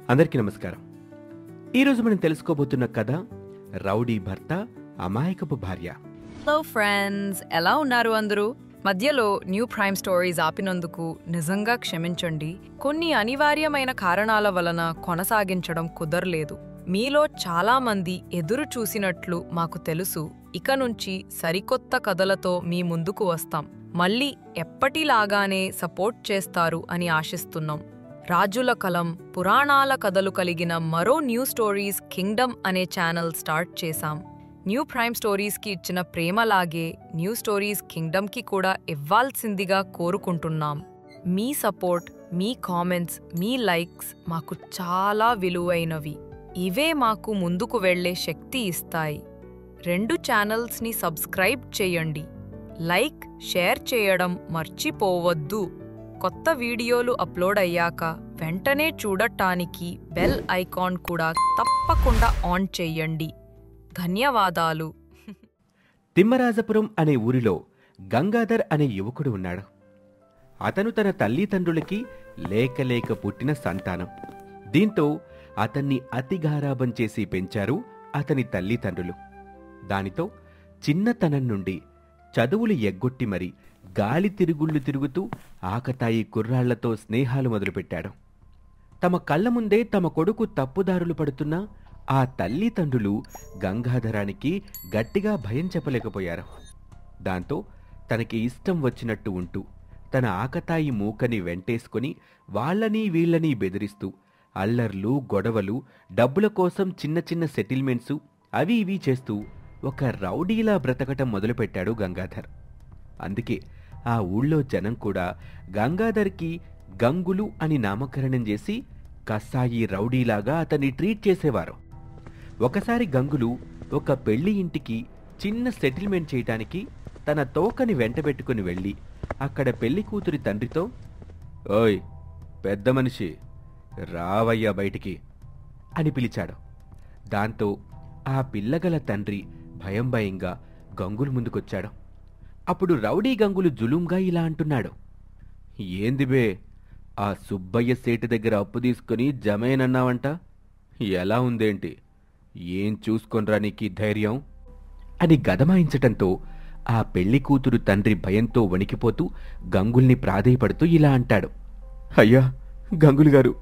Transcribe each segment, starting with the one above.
అందరికీ నమస్కారం. ఈరోజు మనం తెలుసుకోబోతున్న కథ రౌడీ భర్త అమాయకపు భార్య. హలో ఫ్రెండ్స్, ఎలా ఉన్నారు అందరూ? మధ్యలో న్యూ ప్రైమ్ స్టోరీస్ ఆపినందుకు నిజంగా క్షమించండి. కొన్ని అనివార్యమైన కారణాల వలన కొనసాగించడం కుదరలేదు. మీలో చాలా మంది ఎదురు చూసినట్లు మాకు తెలుసు. ఇక నుంచి సరికొత్త కథలతో మీ ముందుకు వస్తాం. మళ్ళీ ఎప్పటిలాగానే సపోర్ట్ చేస్తారు అని ఆశిస్తున్నాం. రాజుల కలం, పురాణాల కథలు కలిగిన మరో న్యూ స్టోరీస్ కింగ్డమ్ అనే ఛానల్ స్టార్ట్ చేశాం. న్యూ ప్రైమ్ స్టోరీస్కి ఇచ్చిన ప్రేమలాగే న్యూ స్టోరీస్ కింగ్డమ్కి కూడా ఇవ్వాల్సిందిగా కోరుకుంటున్నాం. మీ సపోర్ట్, మీ కామెంట్స్, మీ లైక్స్ మాకు చాలా విలువైనవి. ఇవే మాకు ముందుకు వెళ్లే శక్తి ఇస్తాయి. 2 ఛానల్స్ని సబ్స్క్రైబ్ చేయండి. లైక్, షేర్ చేయడం మర్చిపోవద్దు. కొత్త వీడియోలు అప్లోడ్ అయ్యాక వెంటనే చూడటానికి బెల్ ఐకాన్ కూడా తప్పకుండా ఆన్ చేయండి. ధన్యవాదాలు. తిమ్మరాజపురం అనే ఊరిలో గంగాధర్ అనే యువకుడు ఉన్నాడు. అతను తన తల్లిదండ్రులకి లేక పుట్టిన సంతానం. దీంతో అతన్ని అతిగారాబం చేసి పెంచారు అతని తల్లిదండ్రులు. దానితో చిన్నతనం నుండి చదువులు ఎగ్గొట్టి మరి గాలి తిరుగుళ్ళు తిరుగుతూ ఆకతాయి కుర్రాళ్లతో స్నేహాలు మొదలుపెట్టాడు. తమ కళ్ల ముందే తమ కొడుకు తప్పుదారులు పడుతున్నా ఆ తల్లిదండ్రులు గంగాధరానికి గట్టిగా భయం చెప్పలేకపోయారు. దాంతో తనకి ఇష్టం వచ్చినట్టు ఉంటూ తన ఆకతాయి మూకని వెంటేసుకుని వాళ్లని వీళ్లని బెదిరిస్తూ అల్లర్లు, గొడవలు, డబ్బుల కోసం చిన్న చిన్న సెటిల్మెంట్సు అవి ఇవి చేస్తూ ఒక రౌడీలా బ్రతకటం మొదలుపెట్టాడు గంగాధర్. అందుకే ఆ ఊళ్ళో జనం కూడా గంగాధర్కి గంగులు అని నామకరణం చేసి కసాయి రౌడీలాగా అతన్ని ట్రీట్ చేసేవారు. ఒకసారి గంగులు ఒక పెళ్లి ఇంటికి చిన్న సెటిల్మెంట్ చేయటానికి తన తోకని వెంటబెట్టుకుని వెళ్ళి అక్కడ పెళ్లి కూతురి తండ్రితో, ఓయ్ పెద్ద మనిషి, రావయ్యా బయటికి అని పిలిచాడు. దాంతో ఆ పిల్లగల తండ్రి భయంగా గంగులు ముందుకొచ్చాడు. అప్పుడు రౌడీ గంగులు జులుంగా ఇలా అంటున్నాడు, ఏంది బే, ఆ సుబ్బయ్య సేటు దగ్గర అప్పు తీసుకుని జమేనన్నావంట, ఎలా ఉందేంటి, ఏం చూసుకొనరా నీకీ ధైర్యం అని గదమాయించటంతో ఆ పెళ్లి కూతురు తండ్రి భయంతో వణికిపోతూ గంగుల్ని ప్రాధేయపడుతూ ఇలా అంటాడు, అయ్యా గంగులు గారు,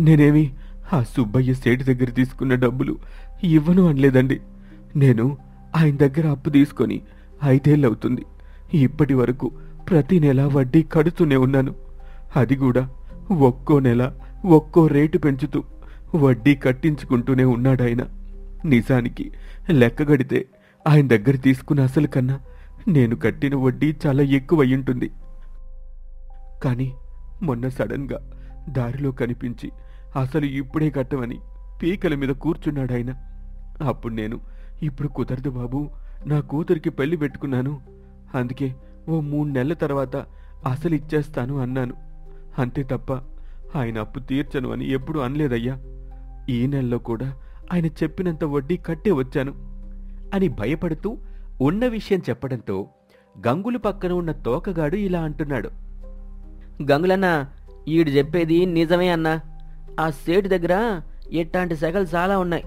నేనేమి ఆ సుబ్బయ్య సేటు దగ్గర తీసుకున్న డబ్బులు ఇవ్వను అనలేదండి. నేను ఆయన దగ్గర అప్పు తీసుకొని 5 ఏళ్ళవుతుంది. ఇప్పటి వరకు ప్రతి నెల వడ్డీ కడుతూనే ఉన్నాను. అది కూడా ఒక్కో నెల ఒక్కో రేటు పెంచుతూ వడ్డీ కట్టించుకుంటూనే ఉన్నాడాయన. నిజానికి లెక్కగడితే ఆయన దగ్గర తీసుకున్న అసలు కన్నా నేను కట్టిన వడ్డీ చాలా ఎక్కువయ్యుంటుంది. కానీ మొన్న సడన్గా దారిలో కనిపించి అసలు ఇప్పుడే కట్టమని పీకల మీద కూర్చున్నాడాయన. అప్పుడు నేను, ఇప్పుడు కుదరదు బాబు, నా కూతురికి పెళ్లి పెట్టుకున్నాను, అందుకే ఓ 3 నెలల తర్వాత అసలు ఇచ్చేస్తాను అన్నాను. అంతే తప్ప ఆయన అప్పు తీర్చను అని ఎప్పుడూ అనలేదయ్యా. ఈ నెలలో కూడా ఆయన చెప్పినంత వడ్డీ కట్టే వచ్చాను అని భయపడుతూ ఉన్న విషయం చెప్పడంతో గంగులు పక్కన ఉన్న తోకగాడు ఇలా అంటున్నాడు, గంగులన్నా, ఈడు చెప్పేది నిజమే అన్నా. ఆ సేటు దగ్గర ఇట్లాంటి సెగలు చాలా ఉన్నాయి.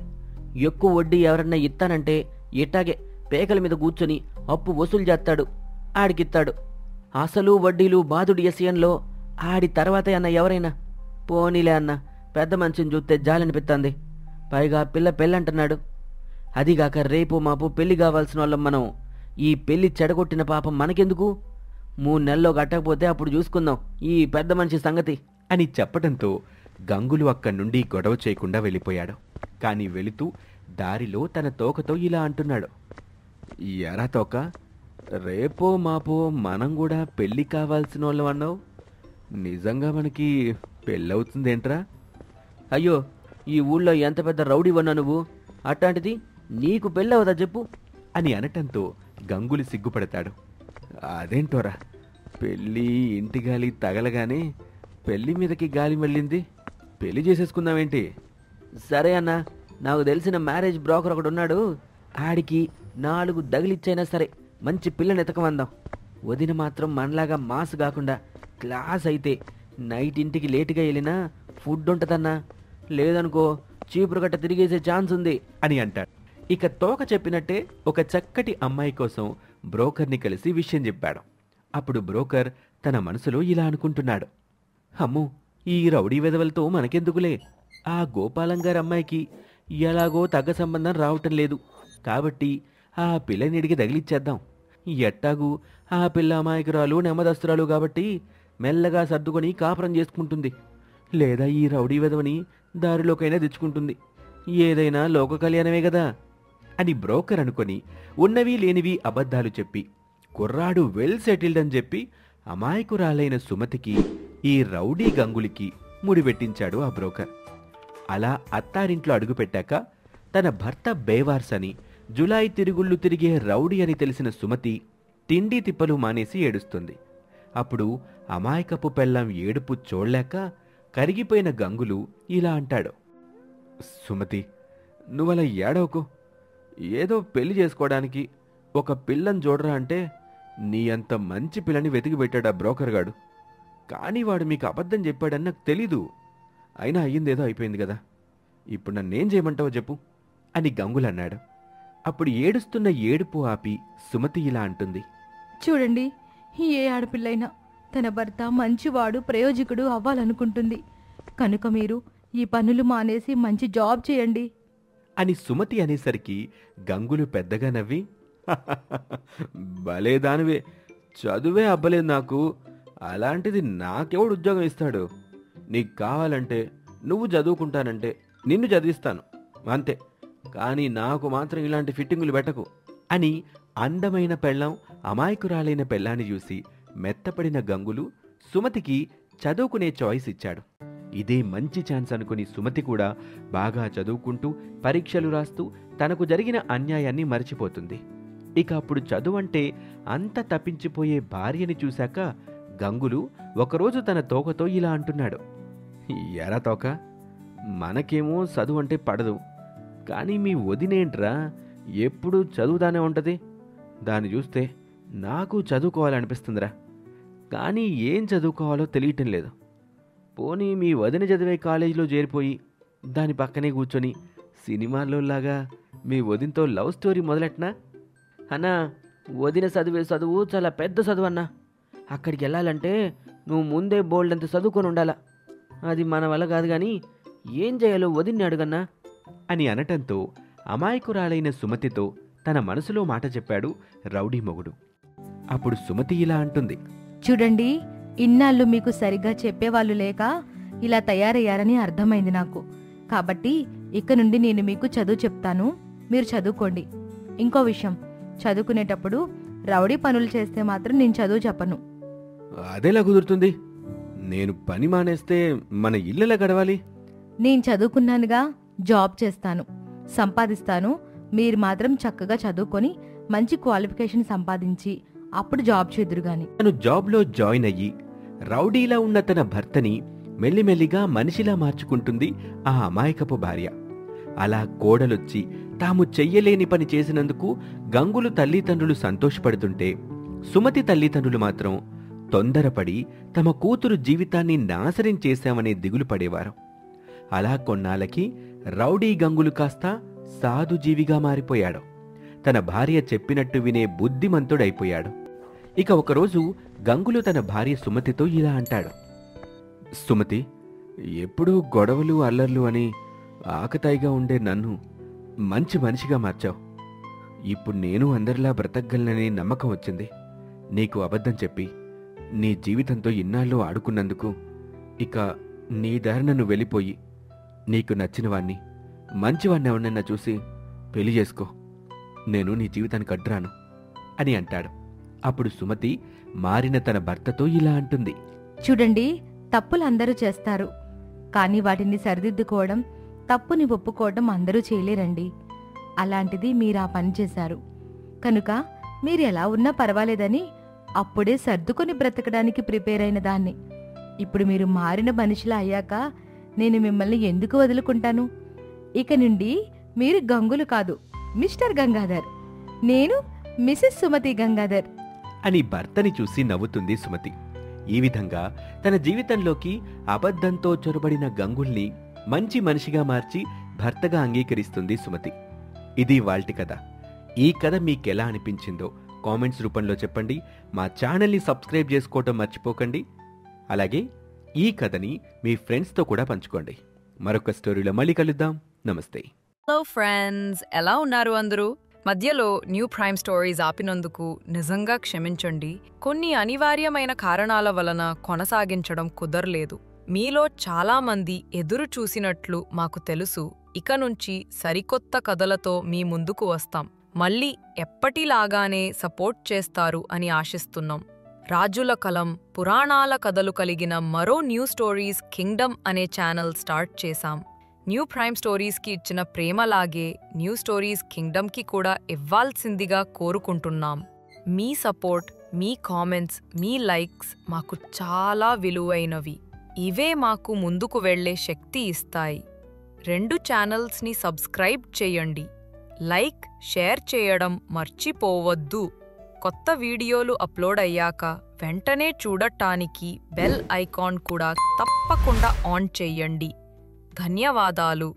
ఎక్కువ వడ్డీ ఎవరన్నా ఇస్తానంటే ఇట్టాగే పేకల మీద కూర్చొని అప్పు వసూలు చేస్తాడు, ఆడికిస్తాడు. అసలు వడ్డీలు బాదుడి ఎసియంలో ఆడి తర్వాతే అన్న ఎవరైనా. పోనీలే అన్న, పెద్ద మనిషిని చూస్తే జాలనిపిస్తుంది. పైగా పిల్ల పెళ్ళంటున్నాడు. అదిగాక రేపు మాపు పెళ్లి కావాల్సిన వాళ్ళం మనం. ఈ పెళ్లి చెడగొట్టిన పాపం మనకెందుకు? 3 నెలల్లో కట్టకపోతే అప్పుడు చూసుకుందాం ఈ పెద్ద మనిషి సంగతి అని చెప్పడంతో గంగులు అక్కడి నుండి గొడవ చేయకుండా వెళ్ళిపోయాడు. కాని వెళుతూ దారిలో తన తోకతో ఇలా అంటున్నాడు, ఎరా తోక, రేపో మాపో మనం కూడా పెళ్లి కావాల్సిన వాళ్ళం అన్నావు. నిజంగా మనకి పెళ్ళవుతుందేంట్రా? అయ్యో, ఈ ఊళ్ళో ఎంత పెద్ద రౌడీ ఉన్నా నువ్వు, అట్లాంటిది నీకు పెళ్ళవదా చెప్పు అని అనటంతో గంగులు సిగ్గుపడతాడు. అదేంటోరా, పెళ్ళి ఇంటి గాలి తగలగానే పెళ్లి మీదకి గాలి వెళ్ళింది, పెళ్లి చేసేసుకుందామేంటి? సరే అన్నా, నాకు తెలిసిన మ్యారేజ్ బ్రోకర్ ఒకడు ఉన్నాడు. ఆడికి 4 దగిలిచ్చైనా సరే మంచి పిల్లని ఎతకమందాం. వదిన మాత్రం మనలాగా మాస్ కాకుండా క్లాస్ అయితే నైట్ ఇంటికి లేటుగా వెళ్ళినా ఫుడ్ ఉంటుందన్నా. లేదనుకో చీపురు గట్ట తిరిగేసే ఛాన్స్ ఉంది అని అంటాడు. ఇక తోక చెప్పినట్టే ఒక చక్కటి అమ్మాయి కోసం బ్రోకర్ని కలిసి విషయం చెప్పాడు. అప్పుడు బ్రోకర్ తన మనసులో ఇలా అనుకుంటున్నాడు, అమ్మో, ఈ రౌడీ వెధవలతో మనకెందుకులే, ఆ గోపాలం గారి అమ్మాయికి ఎలాగో తగ్గ సంబంధం రావటం లేదు కాబట్టి ఆ పిల్లనిడికి తగిలిచ్చేద్దాం. ఎట్టాగు ఆ పిల్ల అమాయకురాలు నెమ్మదస్తురాలు కాబట్టి మెల్లగా సర్దుకొని కాపురం చేసుకుంటుంది, లేదా ఈ రౌడీ వెధవని దారిలోకైనా తెచ్చుకుంటుంది. ఏదైనా లోక కళ్యాణమే కదా అని బ్రోకర్ అనుకొని ఉన్నవి లేనివి అబద్ధాలు చెప్పి కుర్రాడు వెల్ సెటిల్డ్ అని చెప్పి అమాయకురాలైన సుమతికి ఈ రౌడీ గంగులికి ముడిపెట్టించాడు ఆ బ్రోకర్. అలా అత్తారింట్లో అడుగుపెట్టాక తన భర్త బేవార్స్ అని జులాయి తిరుగుళ్ళు తిరిగే రౌడీ అని తెలిసిన సుమతి తిండి తిప్పలు మానేసి ఏడుస్తుంది. అప్పుడు అమాయకపు పెళ్ళం ఏడుపు చూడలేక కరిగిపోయిన గంగులు ఇలా అంటాడు, సుమతి, నువ్వలా ఏడవకు. ఏదో పెళ్లి చేసుకోవడానికి ఒక పిల్లని చూడరా అంటే నీ అంత మంచి పిల్లని వెతికి పెట్టాడా బ్రోకర్ గాడు. కానీ వాడు మీకు అబద్ధం చెప్పాడని నాకు తెలీదు. అయినా అయ్యిందేదో అయిపోయింది కదా, ఇప్పుడు నన్నేం చేయమంటావో చెప్పు అని గంగులన్నాడు. అప్పుడు ఏడుస్తున్న ఏడుపు ఆపి సుమతి ఇలా అంటుంది, చూడండి, ఏ ఆడపిల్లైనా తన భర్త మంచివాడు ప్రయోజకుడు అవ్వాలనుకుంటుంది. కనుక మీరు ఈ పనులు మానేసి మంచి జాబ్ చేయండి అని సుమతి అనేసరికి గంగులు పెద్దగా నవ్వి, భలే దానివే, చదువే అబ్బలేదు నాకు, అలాంటిది నాకెవడు ఉద్యోగం ఇస్తాడు? నీకు కావాలంటే నువ్వు చదువుకుంటానంటే నిన్ను చదివిస్తాను అంతే, కానీ నాకు మాత్రం ఇలాంటి ఫిట్టింగులు పెట్టకు అని అందమైన పెళ్ళాం అమాయకురాలైన పెళ్ళాన్ని చూసి మెత్తపడిన గంగులు సుమతికి చదువుకునే చాయిస్ ఇచ్చాడు. ఇదే మంచి ఛాన్స్ అనుకుని సుమతి కూడా బాగా చదువుకుంటూ పరీక్షలు రాస్తూ తనకు జరిగిన అన్యాయాన్ని మర్చిపోతుంది. ఇక అప్పుడు చదువంటే అంత తప్పించిపోయే భార్యని చూశాక గంగులు ఒకరోజు తన తోకతో ఇలా అంటున్నాడు, ఎరా తోక, మనకేమో చదువు అంటే పడదు, కానీ మీ వదినేంట్రా ఎప్పుడూ చదువుదానే ఉంటది, దాన్ని చూస్తే నాకు చదువుకోవాలనిపిస్తుందిరా, కానీ ఏం చదువుకోవాలో తెలియటం లేదు. పోనీ మీ వదిన చదివే కాలేజీలో చేరిపోయి దాని పక్కనే కూర్చొని సినిమాల్లోలాగా మీ వదినతో లవ్ స్టోరీ మొదలెట్నా? అన్నా, వదిన చదివే చదువు చాలా పెద్ద చదువు అన్నా. అక్కడికి వెళ్ళాలంటే నువ్వు ముందే బోల్డ్ అంత చదువుకొని ఉండాలా. అది మన వల్ల కాదు, కానీ ఏం చేయాలో వదిన్ని అడుగన్నా అని అనటంతో అమాయకురాలైన సుమతితో తన మనసులో మాట చెప్పాడు రౌడీ మొగుడు. అప్పుడు సుమతి ఇలా అంటుంది, చూడండి, ఇన్నాళ్ళు మీకు సరిగ్గా చెప్పేవాళ్ళు లేక ఇలా తయారయ్యారని అర్థమైంది నాకు. కాబట్టి ఇక నుండి నేను మీకు చదువు చెప్తాను, మీరు చదువుకోండి. ఇంకో విషయం, చదువుకునేటప్పుడు రౌడీ పనులు చేస్తే మాత్రం నేను చదువు చెప్పను. అదేలా కుదురుతుంది? నేను పని మానేస్తే మన ఇల్లెలా గడవాలి? నేను చదువుకున్నానుగా, జాబ్ చేస్తాను, సంపాదిస్తాను. మీరు మాత్రం చక్కగా చదువుకొని మంచి క్వాలిఫికేషన్ సంపాదించి అప్పుడు జాబ్ చేదురుగాని. తను జాబ్లో జాయిన్ అయ్యి రౌడీలా ఉన్న తన భర్తని మెల్లిమెల్లిగా మనిషిలా మార్చుకుంటుంది ఆ అమాయకపు భార్య. అలా కోడలొచ్చి తాము చెయ్యలేని పని చేసినందుకు గంగులు తల్లిదండ్రులు సంతోషపడుతుంటే సుమతి తల్లిదండ్రులు మాత్రం తొందరపడి తమ కూతురు జీవితాన్ని నాశనం చేశామనే దిగులు పడేవారు. అలా కొన్నాళ్ళకి రౌడీ గంగులు కాస్త సాధుజీవిగా మారిపోయాడు. తన భార్య చెప్పినట్టు వినే బుద్ధిమంతుడైపోయాడు. ఇక ఒకరోజు గంగులు తన భార్య సుమతితో ఇలా అంటాడు, సుమతి, ఎప్పుడూ గొడవలు అల్లర్లు అని ఆకతాయిగా ఉండే నన్ను మంచి మనిషిగా మార్చావు. ఇప్పుడు నేను అందరిలా బ్రతకగలననే నమ్మకం వచ్చింది. నీకు అబద్ధం చెప్పి నీ జీవితంతో ఇన్నాళ్ళు ఆడుకున్నందుకు ఇక నీ దారి నన్ను వెళ్ళిపోయి నీకు నచ్చిన వాణ్ణి, మంచివాణ్ణి ఎవరినన్నా చూసి పెళ్లి చేసుకో, నేను నీ జీవితానికి అడ్డురాను అని అంటాడు. అప్పుడు సుమతి మారిన తన భర్తతో ఇలా అంటుంది, చూడండి, తప్పులు అందరూ చేస్తారు, కానీ వాటిని సరిదిద్దుకోవడం, తప్పుని ఒప్పుకోవడం అందరూ చేయలేరండి. అలాంటిది మీరు ఆ పని చేశారు కనుక మీరు ఎలా ఉన్నా పర్వాలేదని అప్పుడే సర్దుకొని బ్రతకడానికి ప్రిపేర్ అయిన దాన్ని. ఇప్పుడు మీరు మారిన మనిషిలా అయ్యాక నేను మిమ్మల్ని ఎందుకు వదులుకుంటాను? ఇక నుండి మీరు గంగులు కాదు, మిస్టర్ గంగాధర్, నేను మిసెస్ సుమతి గంగాధర్ అని భర్తని చూసి నవ్వుతుంది సుమతి. ఈ విధంగా తన జీవితంలోకి అబద్ధంతో చొరబడిన గంగుల్ని మంచి మనిషిగా మార్చి భర్తగా అంగీకరిస్తుంది సుమతి. ఇది వాల్టి కథ. ఈ కథ మీకెలా అనిపించిందో కామెంట్స్ రూపంలో చెప్పండి. మా ఛానల్ని సబ్స్క్రైబ్ చేసుకోవటం మర్చిపోకండి. అలాగే ఈ కథని మీ ఫ్రెండ్స్తో కూడా పంచుకోండి. మరొక స్టోరీలో మళ్ళీ కలుద్దాం. నమస్తే. హలో ఫ్రెండ్స్, ఎలా ఉన్నారు అందరూ? మధ్యలో న్యూ ప్రైమ్ స్టోరీస్ ఆపినందుకు నిజంగా క్షమించండి. కొన్ని అనివార్యమైన కారణాల వలన కొనసాగించడం కుదరలేదు. మీలో చాలామంది ఎదురు చూసినట్లు మాకు తెలుసు. ఇక నుంచి సరికొత్త కథలతో మీ ముందుకు వస్తాం. మళ్ళీ ఎప్పటిలాగానే సపోర్ట్ చేస్తారు అని ఆశిస్తున్నాం. రాజుల కలం, పురాణాల కథలు కలిగిన మరో న్యూ స్టోరీస్ కింగ్డమ్ అనే ఛానల్ స్టార్ట్ చేశాం. న్యూ ప్రైమ్ స్టోరీస్కి ఇచ్చిన ప్రేమలాగే న్యూ స్టోరీస్ కింగ్డమ్కి కూడా ఇవ్వాల్సిందిగా కోరుకుంటున్నాం. మీ సపోర్ట్, మీ కామెంట్స్, మీ లైక్స్ మాకు చాలా విలువైనవి. ఇవే మాకు ముందుకు వెళ్లే శక్తి ఇస్తాయి. 2 ఛానల్స్ని సబ్స్క్రైబ్ చేయండి. లైక్, షేర్ చేయడం మర్చిపోవద్దు. కొత్త వీడియోలు అప్లోడ్ అయ్యాక వెంటనే చూడటానికి బెల్ ఐకాన్ కూడా తప్పకుండా ఆన్ చేయండి. ధన్యవాదాలు.